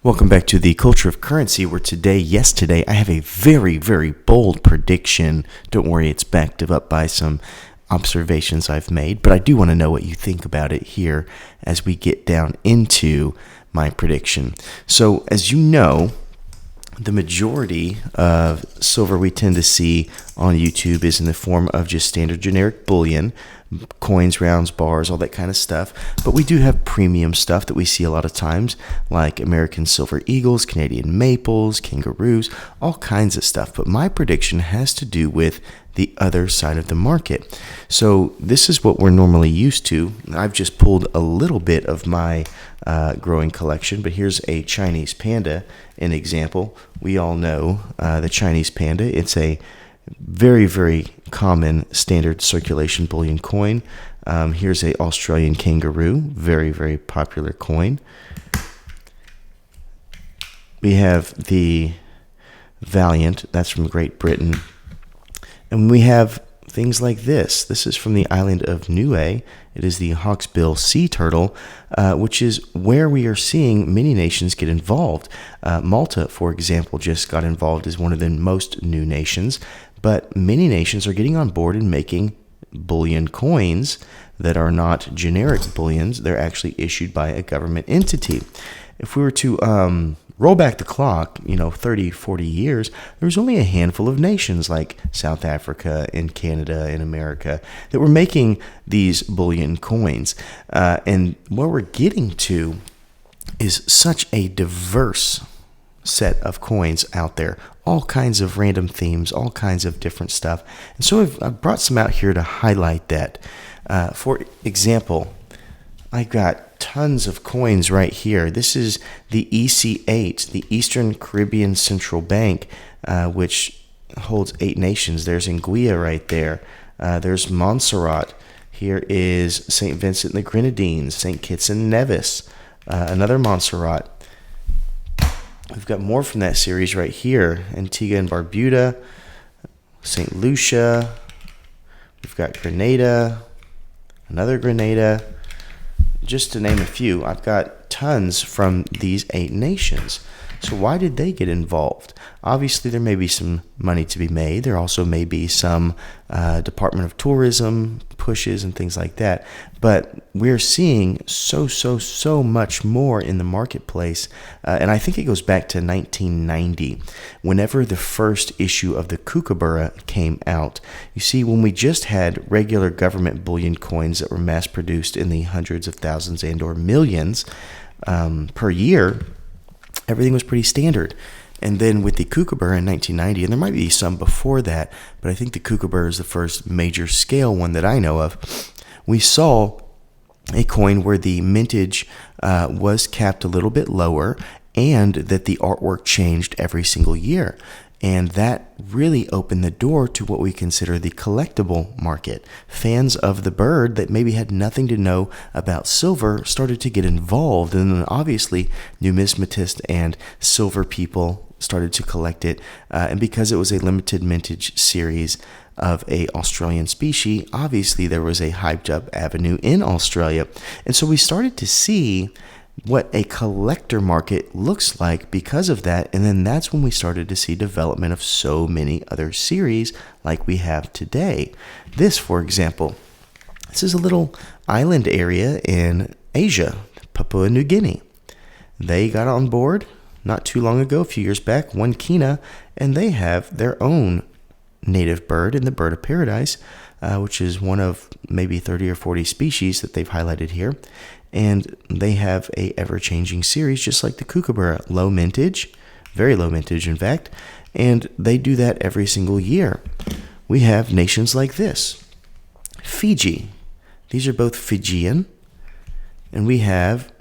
Welcome back to the Culture of Currency, where today, I have a very, very bold prediction. Don't worry, it's backed up by some observations I've made, but I do want to know what you think about it here as we get down into my prediction. So, as you know, the majority of silver we tend to see on YouTube is in the form of just standard generic bullion, coins, rounds, bars, all that kind of stuff. But we do have premium stuff that we see a lot of times, like American silver eagles, Canadian maples, kangaroos, all kinds of stuff. But my prediction has to do with the other side of the market. So this is what we're normally used to. I've just pulled a little bit of my growing collection, but here's a Chinese panda, an example. We all know the Chinese panda. It's a very, very common standard circulation bullion coin. Here's a Australian kangaroo, very, very popular coin. We have the Valiant, that's from Great Britain. And we have things like this. This is from the island of Niue. It is the hawksbill sea turtle, which is where we are seeing many nations get involved. Malta, for example, just got involved as one of the most new nations, but many nations are getting on board and making bullion coins that are not generic bullions. They're actually issued by a government entity. If we were to roll back the clock, 30, 40 years, there was only a handful of nations like South Africa and Canada and America that were making these bullion coins. And where we're getting to is such a diverse set of coins out there, all kinds of random themes, all kinds of different stuff. And so I've brought some out here to highlight that. For example, I got tons of coins right here. This is the EC8, the Eastern Caribbean Central Bank, which holds 8 nations. There's Anguilla right there. There's Montserrat. Here is St. Vincent and the Grenadines, St. Kitts and Nevis, another Montserrat. We've got more from that series right here. Antigua and Barbuda, St. Lucia. We've got Grenada, another Grenada. Just to name a few, I've got tons from these 8 nations. So why did they get involved? Obviously, there may be some money to be made. There also may be some Department of Tourism pushes and things like that. But we're seeing so much more in the marketplace. And I think it goes back to 1990, whenever the first issue of the kookaburra came out. You see, when we just had regular government bullion coins that were mass-produced in the hundreds of thousands and or millions per year, everything was pretty standard. And then with the kookaburra in 1990, and there might be some before that, but I think the kookaburra is the first major scale one that I know of, we saw a coin where the mintage was capped a little bit lower and that the artwork changed every single year. And that really opened the door to what we consider the collectible market. Fans of the bird that maybe had nothing to know about silver started to get involved. And then obviously numismatists and silver people started to collect it. And because it was a limited mintage series of a Australian species, obviously there was a hyped up avenue in Australia. And so we started to see what a collector market looks like because of that. And then that's when we started to see development of so many other series like we have today. This, for example, this is a little island area in Asia, Papua New Guinea. They got on board not too long ago, a few years back, one Kina, and they have their own native bird in the bird of paradise, which is one of maybe 30 or 40 species that they've highlighted here. And they have a ever-changing series, just like the kookaburra, low mintage, very low mintage, in fact, and they do that every single year. We have nations like this, Fiji. These are both Fijian, and we have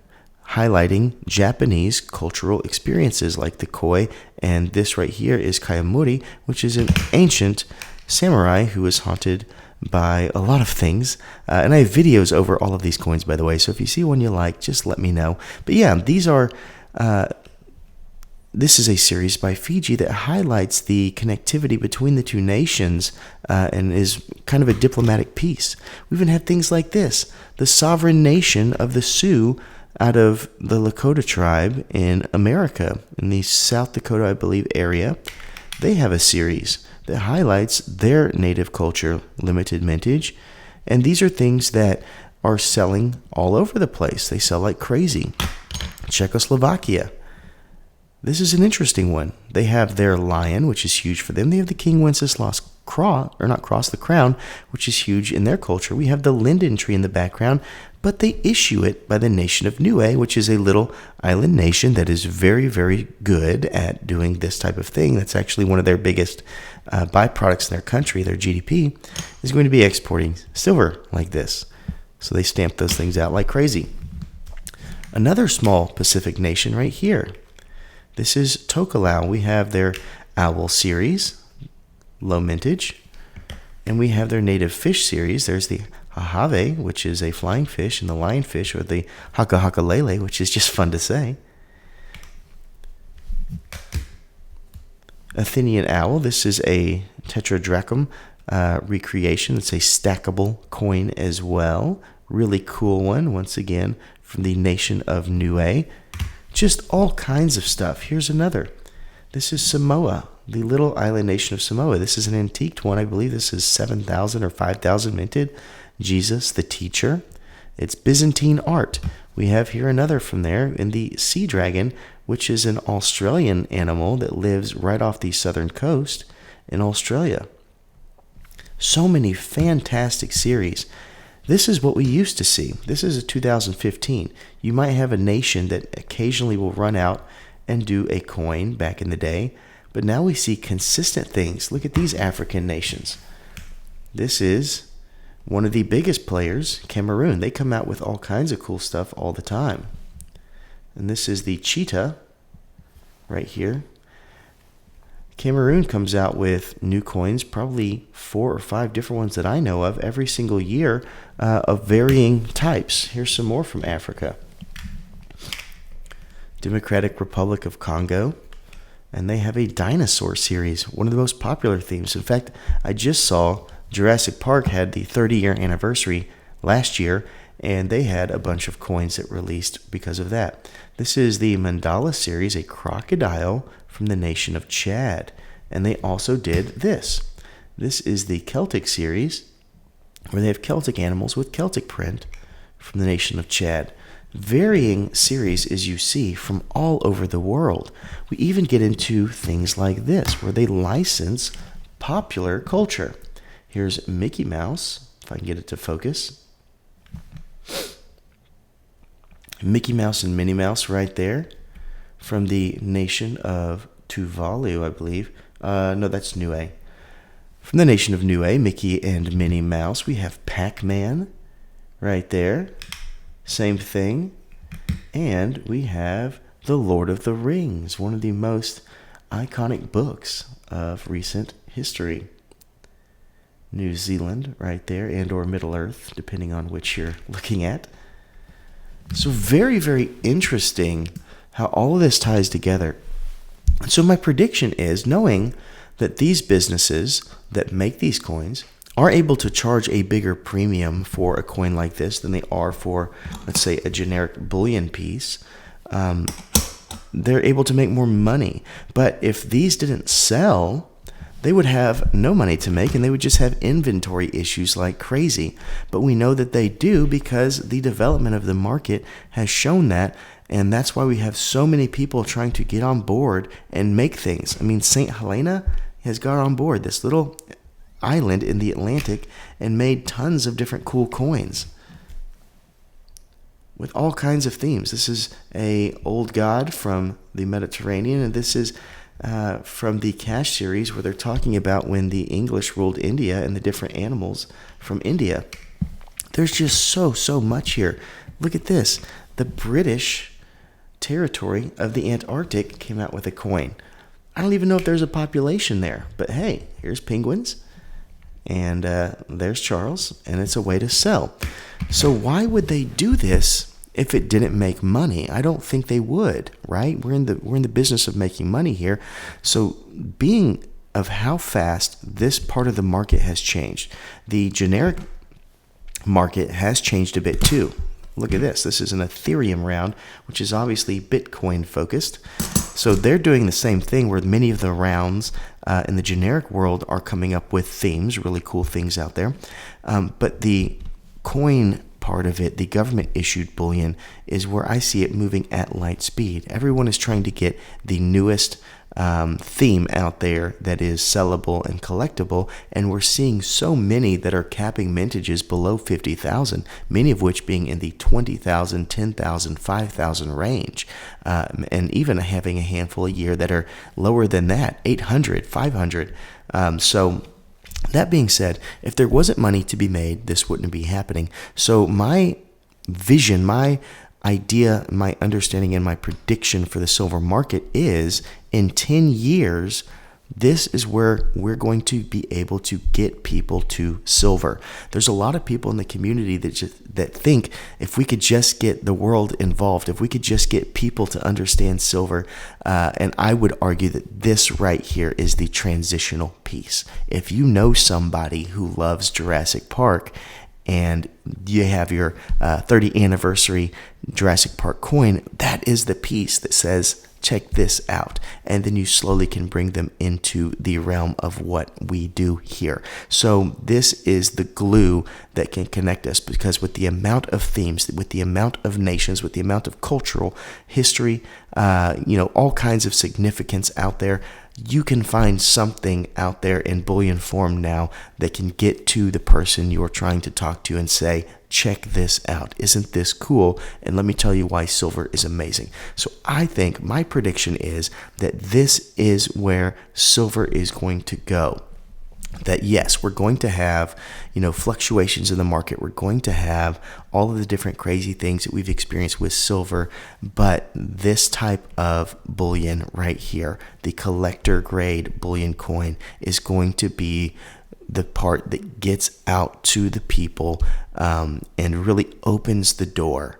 highlighting Japanese cultural experiences like the koi, and this right here is Kayamuri, which is an ancient samurai who was haunted by a lot of things, and I have videos over all of these coins, by the way, so if you see one you like, just let me know. But yeah, these are this is a series by Fiji that highlights the connectivity between the two nations and is kind of a diplomatic piece. We even had things like this, the sovereign nation of the Sioux out of the Lakota tribe in America, in the South Dakota, I believe, area. They have a series that highlights their native culture, limited mintage. And these are things that are selling all over the place. They sell like crazy. Czechoslovakia. This is an interesting one. They have their lion, which is huge for them. They have the King Wenceslas the crown, which is huge in their culture. We have the linden tree in the background, but they issue it by the nation of Niue, which is a little island nation that is very, very good at doing this type of thing. That's actually one of their biggest byproducts in their country. Their GDP is going to be exporting silver like this. So they stamp those things out like crazy. Another small Pacific nation right here. This is Tokelau. We have their owl series, low mintage. And we have their native fish series. There's the Hahave, which is a flying fish, and the lionfish, or the Hakahakalele, which is just fun to say. Athenian owl. This is a tetradrachm recreation. It's a stackable coin as well. Really cool one, once again, from the nation of Niue. Just all kinds of stuff. Here's another. This is Samoa, the little island nation of Samoa. This is an antiqued one. I believe this is 7,000 or 5,000 minted. Jesus, the teacher. It's Byzantine art. We have here another from there in the sea dragon, which is an Australian animal that lives right off the southern coast in Australia. So many fantastic series. This is what we used to see. This is a 2015. You might have a nation that occasionally will run out and do a coin back in the day, but now we see consistent things. Look at these African nations. This is one of the biggest players, Cameroon. They come out with all kinds of cool stuff all the time. And this is the cheetah right here. Cameroon comes out with new coins, probably 4 or 5 different ones that I know of every single year of varying types. Here's some more from Africa. Democratic Republic of Congo. And they have a dinosaur series, one of the most popular themes. In fact, I just saw Jurassic Park had the 30-year anniversary last year, and they had a bunch of coins that released because of that. This is the Mandala series, a crocodile from the nation of Chad. And they also did this. This is the Celtic series, where they have Celtic animals with Celtic print from the nation of Chad. Varying series, as you see, from all over the world. We even get into things like this, where they license popular culture. Here's Mickey Mouse, if I can get it to focus. Mickey Mouse and Minnie Mouse right there from the nation of Tuvalu, I believe. No, that's Niue. From the nation of Niue, Mickey and Minnie Mouse. We have Pac-Man right there. Same thing. And we have The Lord of the Rings, one of the most iconic books of recent history. New Zealand right there, and or Middle Earth, depending on which you're looking at. So very, very interesting how all of this ties together. So my prediction is, knowing that these businesses that make these coins are able to charge a bigger premium for a coin like this than they are for, let's say, a generic bullion piece, they're able to make more money. But if these didn't sell, they would have no money to make, and they would just have inventory issues like crazy. But we know that they do because the development of the market has shown that, and that's why we have so many people trying to get on board and make things. I mean, St. Helena has got on board this little island in the Atlantic and made tons of different cool coins with all kinds of themes. This is a old god from the Mediterranean, and this is from the Cash series, where they're talking about when the English ruled India and the different animals from India. There's just so much here. Look at this. The British territory of the Antarctic came out with a coin. I don't even know if there's a population there, but hey, here's penguins, and there's Charles, and it's a way to sell. So why would they do this if it didn't make money? I don't think they would, right? We're in the business of making money here. So being of how fast this part of the market has changed, the generic market has changed a bit too. look at this. This is an Ethereum round, which is obviously Bitcoin focused. So they're doing the same thing where many of the rounds in the generic world are coming up with themes, really cool things out there. But the coin part of it, the government issued bullion, is where I see it moving at light speed. Everyone is trying to get the newest theme out there that is sellable and collectible, and we're seeing so many that are capping mintages below 50,000, many of which being in the 20,000, 10,000, 5,000 range, and even having a handful a year that are lower than that, 800, 500. So that being said, if there wasn't money to be made, this wouldn't be happening. So my vision, my idea, my understanding, and my prediction for the silver market is in 10 years, this is where we're going to be able to get people to silver. There's a lot of people in the community that think if we could just get the world involved, if we could just get people to understand silver, and I would argue that this right here is the transitional piece. If you know somebody who loves Jurassic Park and you have your 30th anniversary Jurassic Park coin, that is the piece that says, check this out. And then you slowly can bring them into the realm of what we do here. So this is the glue that can connect us, because with the amount of themes, with the amount of nations, with the amount of cultural history, all kinds of significance out there, you can find something out there in bullion form now that can get to the person you're trying to talk to and say, check this out. Isn't this cool? And let me tell you why silver is amazing. So I think my prediction is that this is where silver is going to go. That yes, we're going to have, fluctuations in the market. We're going to have all of the different crazy things that we've experienced with silver, but this type of bullion right here, the collector grade bullion coin, is going to be the part that gets out to the people and really opens the door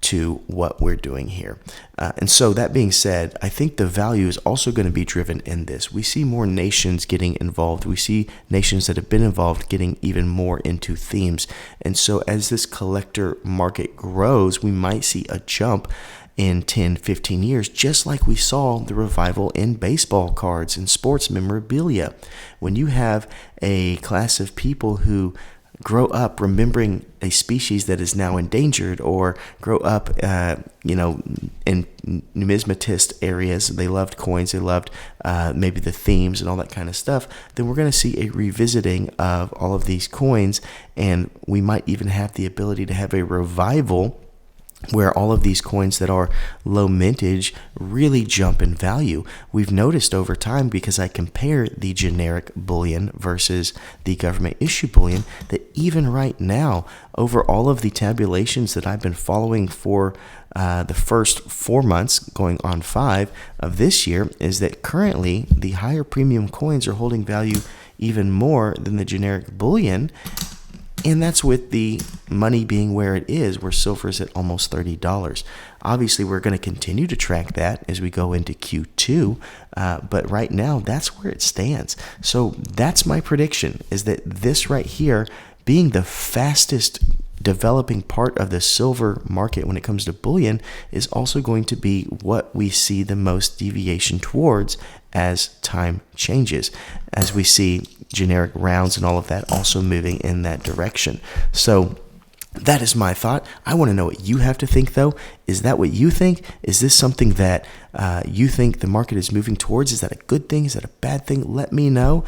to what we're doing here. And so that being said, I think the value is also going to be driven in this. We see more nations getting involved. We see nations that have been involved getting even more into themes. And so as this collector market grows, we might see a jump in 10, 15 years, just like we saw the revival in baseball cards and sports memorabilia. When you have a class of people who grow up remembering a species that is now endangered, or grow up, in numismatist areas, they loved coins, they loved maybe the themes and all that kind of stuff, then we're going to see a revisiting of all of these coins, and we might even have the ability to have a revival where all of these coins that are low mintage really jump in value. We've noticed over time, because I compare the generic bullion versus the government issue bullion, that even right now, over all of the tabulations that I've been following for the first 4 months, going on 5 of this year, is that currently the higher premium coins are holding value even more than the generic bullion. And that's with the money being where it is, where silver is at almost $30. Obviously, we're going to continue to track that as we go into Q2, but right now, that's where it stands. So that's my prediction, is that this right here, being the fastest developing part of the silver market when it comes to bullion, is also going to be what we see the most deviation towards as time changes, as we see generic rounds and all of that also moving in that direction. So that is my thought. I want to know what you have to think, though. Is that what you think? Is this something that you think the market is moving towards? Is that a good thing? Is that a bad thing? Let me know,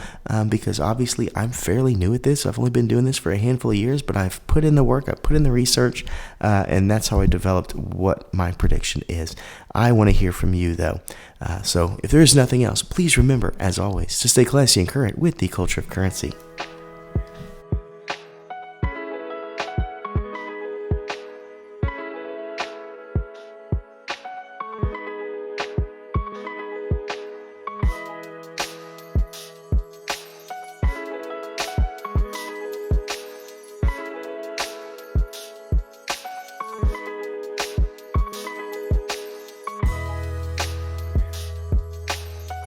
because obviously I'm fairly new at this. I've only been doing this for a handful of years, but I've put in the work, I've put in the research, and that's how I developed what my prediction is. I want to hear from you, though. So if there is nothing else, please remember, as always, to stay classy and current with the culture of currency.